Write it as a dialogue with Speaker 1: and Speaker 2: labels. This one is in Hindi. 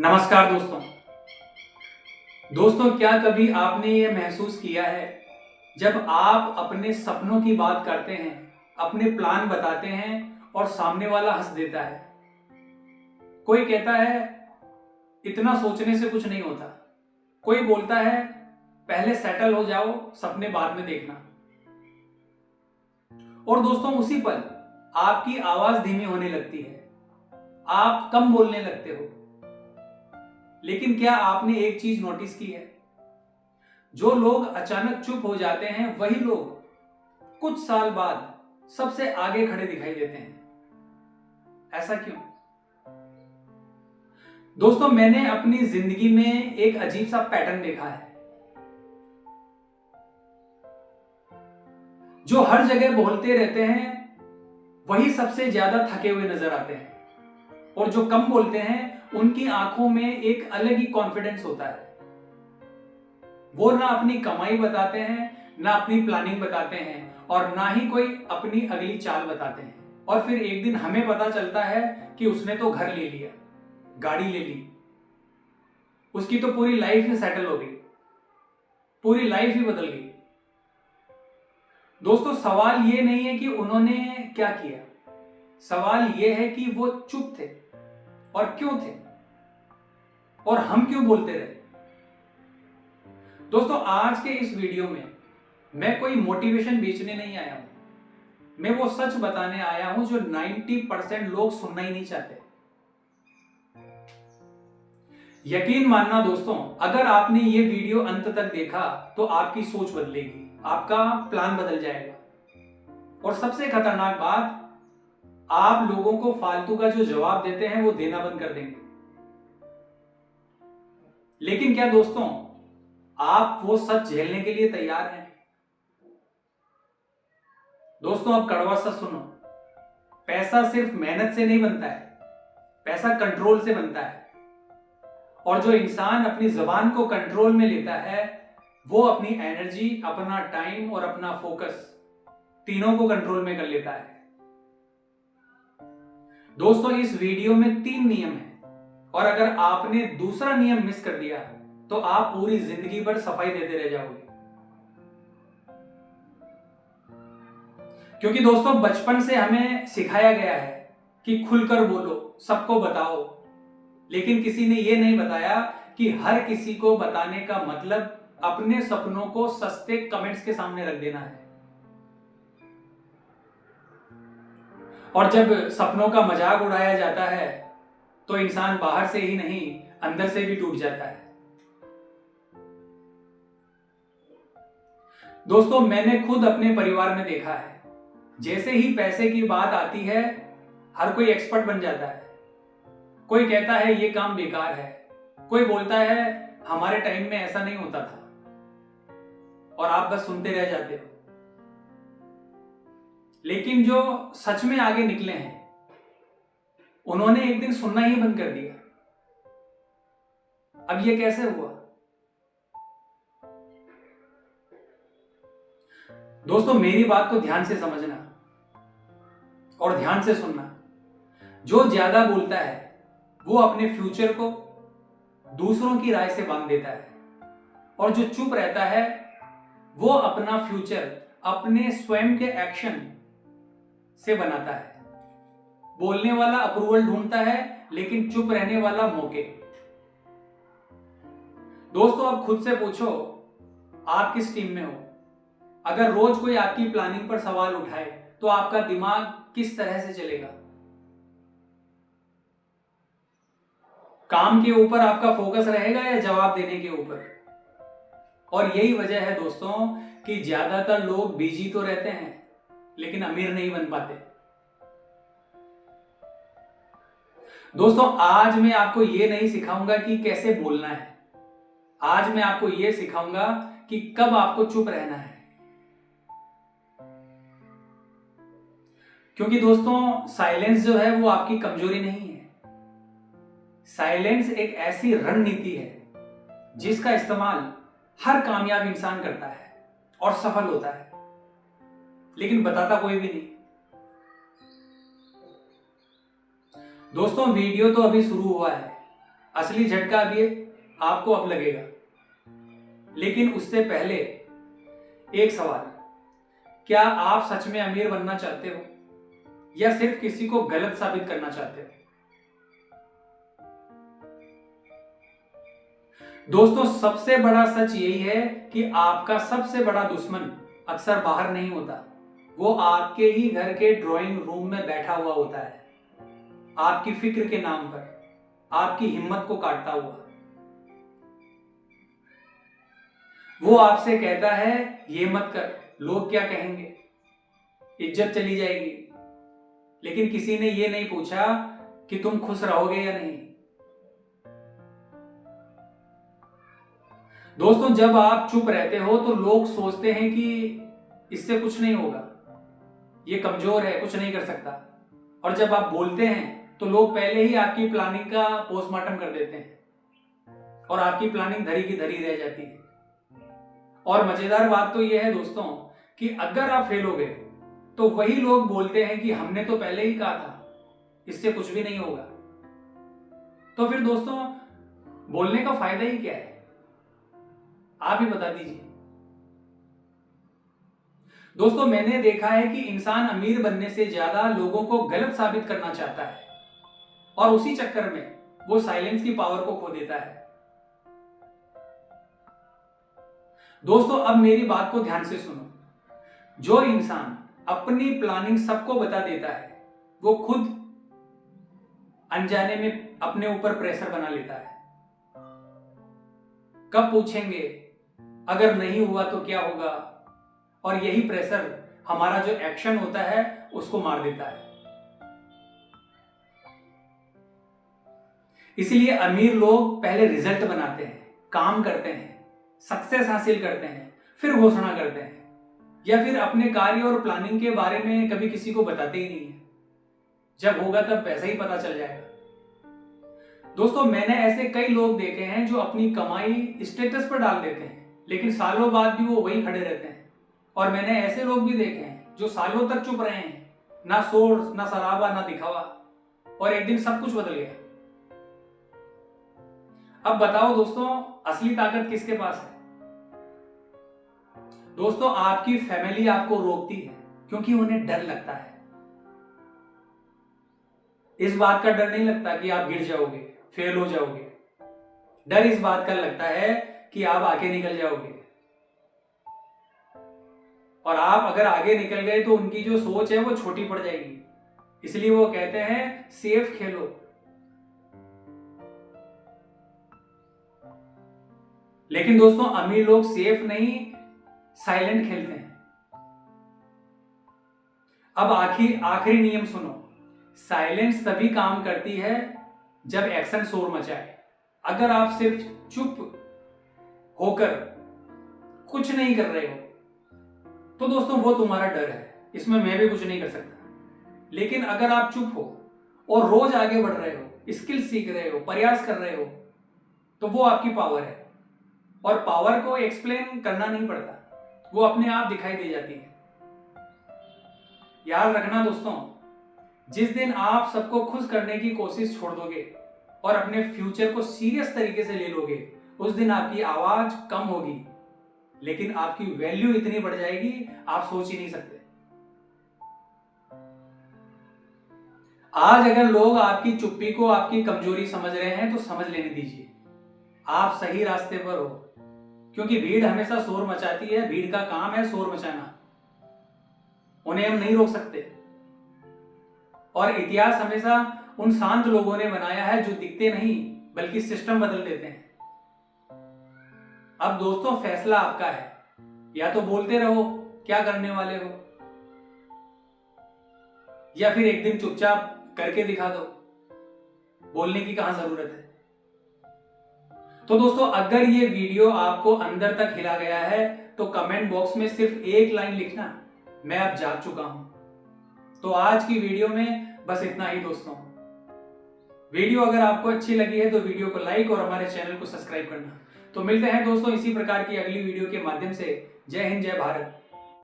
Speaker 1: नमस्कार दोस्तों। क्या कभी आपने ये महसूस किया है जब आप अपने सपनों की बात करते हैं, अपने प्लान बताते हैं और सामने वाला हंस देता है। कोई कहता है इतना सोचने से कुछ नहीं होता, कोई बोलता है पहले सेटल हो जाओ, सपने बाद में देखना। और दोस्तों उसी पल आपकी आवाज धीमी होने लगती है, आप कम बोलने लगते हो। लेकिन क्या आपने एक चीज नोटिस की है? जो लोग अचानक चुप हो जाते हैं वही लोग कुछ साल बाद सबसे आगे खड़े दिखाई देते हैं। ऐसा क्यों? दोस्तों मैंने अपनी जिंदगी में एक अजीब सा पैटर्न देखा है। जो हर जगह बोलते रहते हैं वही सबसे ज्यादा थके हुए नजर आते हैं, और जो कम बोलते हैं उनकी आंखों में एक अलग ही कॉन्फिडेंस होता है। वो ना अपनी कमाई बताते हैं, ना अपनी प्लानिंग बताते हैं, और ना ही कोई अपनी अगली चाल बताते हैं। और फिर एक दिन हमें पता चलता है कि उसने तो घर ले लिया, गाड़ी ले ली, उसकी तो पूरी लाइफ ही सेटल हो गई, पूरी लाइफ ही बदल गई। दोस्तों सवाल ये नहीं है कि उन्होंने क्या किया, सवाल ये है कि वो चुप थे, और क्यों थे, और हम क्यों बोलते रहे। दोस्तों आज के इस वीडियो में मैं कोई मोटिवेशन बेचने नहीं आया हूं, मैं वो सच बताने आया हूं जो 90% लोग सुनना ही नहीं चाहते। यकीन मानना दोस्तों, अगर आपने ये वीडियो अंत तक देखा तो आपकी सोच बदलेगी, आपका प्लान बदल जाएगा। और सबसे खतरनाक बात, आप लोगों को फालतू का जो जवाब देते हैं वो देना बंद कर देंगे। लेकिन क्या दोस्तों आप वो सच झेलने के लिए तैयार हैं? दोस्तों अब कड़वा सच सुनो, पैसा सिर्फ मेहनत से नहीं बनता है, पैसा कंट्रोल से बनता है। और जो इंसान अपनी जुबान को कंट्रोल में लेता है वो अपनी एनर्जी, अपना टाइम और अपना फोकस तीनों को कंट्रोल में कर लेता है। दोस्तों इस वीडियो में 3 नियम हैं, और अगर आपने दूसरा नियम मिस कर दिया तो आप पूरी जिंदगी भर सफाई देते रह जाओगे। क्योंकि दोस्तों बचपन से हमें सिखाया गया है कि खुलकर बोलो, सबको बताओ, लेकिन किसी ने यह नहीं बताया कि हर किसी को बताने का मतलब अपने सपनों को सस्ते कमेंट्स के सामने रख देना है। और जब सपनों का मजाक उड़ाया जाता है तो इंसान बाहर से ही नहीं अंदर से भी टूट जाता है। दोस्तों मैंने खुद अपने परिवार में देखा है, जैसे ही पैसे की बात आती है हर कोई एक्सपर्ट बन जाता है। कोई कहता है ये काम बेकार है, कोई बोलता है हमारे टाइम में ऐसा नहीं होता था, और आप बस सुनते रह जाते हो। लेकिन जो सच में आगे निकले हैं उन्होंने एक दिन सुनना ही बंद कर दिया। अब ये कैसे हुआ? दोस्तों मेरी बात को ध्यान से समझना और ध्यान से सुनना। जो ज्यादा बोलता है वो अपने फ्यूचर को दूसरों की राय से बांध देता है, और जो चुप रहता है वो अपना फ्यूचर अपने स्वयं के एक्शन से बनाता है। बोलने वाला अप्रूवल ढूंढता है, लेकिन चुप रहने वाला मौके। दोस्तों अब खुद से पूछो आप किस टीम में हो। अगर रोज कोई आपकी प्लानिंग पर सवाल उठाए तो आपका दिमाग किस तरह से चलेगा? काम के ऊपर आपका फोकस रहेगा या जवाब देने के ऊपर? और यही वजह है दोस्तों कि ज्यादातर लोग बिजी तो रहते हैं लेकिन अमीर नहीं बन पाते। दोस्तों आज मैं आपको यह नहीं सिखाऊंगा कि कैसे बोलना है, आज मैं आपको यह सिखाऊंगा कि कब आपको चुप रहना है। क्योंकि दोस्तों साइलेंस जो है वो आपकी कमजोरी नहीं है। साइलेंस एक ऐसी रणनीति है जिसका इस्तेमाल हर कामयाब इंसान करता है और सफल होता है, लेकिन बताता कोई भी नहीं। दोस्तों वीडियो तो अभी शुरू हुआ है, असली झटका भी आपको अब लगेगा। लेकिन उससे पहले एक सवाल, क्या आप सच में अमीर बनना चाहते हो या सिर्फ किसी को गलत साबित करना चाहते हो? दोस्तों, सबसे बड़ा सच यही है कि आपका सबसे बड़ा दुश्मन अक्सर बाहर नहीं होता, वो आपके ही घर के ड्राइंग रूम में बैठा हुआ होता है, आपकी फिक्र के नाम पर आपकी हिम्मत को काटता हुआ। वो आपसे कहता है ये मत कर, लोग क्या कहेंगे, इज्जत चली जाएगी। लेकिन किसी ने ये नहीं पूछा कि तुम खुश रहोगे या नहीं। दोस्तों, जब आप चुप रहते हो तो लोग सोचते हैं कि इससे कुछ नहीं होगा, ये कमजोर है, कुछ नहीं कर सकता। और जब आप बोलते हैं तो लोग पहले ही आपकी प्लानिंग का पोस्टमार्टम कर देते हैं और आपकी प्लानिंग धरी की धरी रह जाती है। और मजेदार बात तो यह है दोस्तों कि अगर आप फेल हो गए तो वही लोग बोलते हैं कि हमने तो पहले ही कहा था, इससे कुछ भी नहीं होगा। तो फिर दोस्तों, बोलने का फायदा ही क्या है? आप ही बता दीजिए। दोस्तों, मैंने देखा है कि इंसान अमीर बनने से ज्यादा लोगों को गलत साबित करना चाहता है और उसी चक्कर में वो साइलेंस की पावर को खो देता है। दोस्तों, अब मेरी बात को ध्यान से सुनो। जो इंसान अपनी प्लानिंग सबको बता देता है वो खुद अनजाने में अपने ऊपर प्रेशर बना लेता है। कब पूछेंगे, अगर नहीं हुआ तो क्या होगा, और यही प्रेशर हमारा जो एक्शन होता है उसको मार देता है। इसलिए अमीर लोग पहले रिजल्ट बनाते हैं, काम करते हैं, सक्सेस हासिल करते हैं, फिर घोषणा करते हैं, या फिर अपने कार्य और प्लानिंग के बारे में कभी किसी को बताते ही नहीं है। जब होगा तब वैसे ही पता चल जाएगा। दोस्तों, मैंने ऐसे कई लोग देखे हैं जो अपनी कमाई स्टेटस पर डाल देते हैं लेकिन सालों बाद भी वो वहीं खड़े रहते हैं। और मैंने ऐसे लोग भी देखे हैं जो सालों तक चुप रहे हैं, ना शोर ना शराबा ना दिखावा, और एक दिन सब कुछ बदल गया। अब बताओ दोस्तों, असली ताकत किसके पास है? दोस्तों, आपकी फैमिली आपको रोकती है क्योंकि उन्हें डर लगता है। इस बात का डर नहीं लगता कि आप गिर जाओगे, फेल हो जाओगे। डर इस बात का लगता है कि आप आगे निकल जाओगे, और आप अगर आगे निकल गए तो उनकी जो सोच है वो छोटी पड़ जाएगी। इसलिए वो कहते हैं सेफ खेलो। लेकिन दोस्तों, अमीर लोग सेफ नहीं, साइलेंट खेलते हैं। अब आखिरी नियम सुनो। साइलेंस तभी काम करती है जब एक्शन शोर मचाए। अगर आप सिर्फ चुप होकर कुछ नहीं कर रहे हो तो दोस्तों वो तुम्हारा डर है, इसमें मैं भी कुछ नहीं कर सकता। लेकिन अगर आप चुप हो और रोज आगे बढ़ रहे हो, स्किल सीख रहे हो, प्रयास कर रहे हो, तो वो आपकी पावर है। और पावर को एक्सप्लेन करना नहीं पड़ता, वो अपने आप दिखाई दे जाती है। याद रखना दोस्तों, जिस दिन आप सबको खुश करने की कोशिश छोड़ दोगे और अपने फ्यूचर को सीरियस तरीके से ले लोगे, उस दिन आपकी आवाज कम होगी लेकिन आपकी वैल्यू इतनी बढ़ जाएगी आप सोच ही नहीं सकते। आज अगर लोग आपकी चुप्पी को आपकी कमजोरी समझ रहे हैं तो समझ लेने दीजिए, आप सही रास्ते पर हो। क्योंकि भीड़ हमेशा शोर मचाती है, भीड़ का काम है शोर मचाना, उन्हें हम नहीं रोक सकते। और इतिहास हमेशा उन शांत लोगों ने बनाया है जो दिखते नहीं बल्कि सिस्टम बदल देते हैं। अब दोस्तों, फैसला आपका है, या तो बोलते रहो क्या करने वाले हो, या फिर एक दिन चुपचाप करके दिखा दो, बोलने की कहां जरूरत है। तो दोस्तों, अगर ये वीडियो आपको अंदर तक हिला गया है तो कमेंट बॉक्स में सिर्फ एक लाइन लिखना, मैं अब जाग चुका हूं। तो आज की वीडियो में बस इतना ही दोस्तों। वीडियो अगर आपको अच्छी लगी है तो वीडियो को लाइक और हमारे चैनल को सब्सक्राइब करना। तो मिलते हैं दोस्तों इसी प्रकार की अगली वीडियो के माध्यम से। जय हिंद, जय भारत।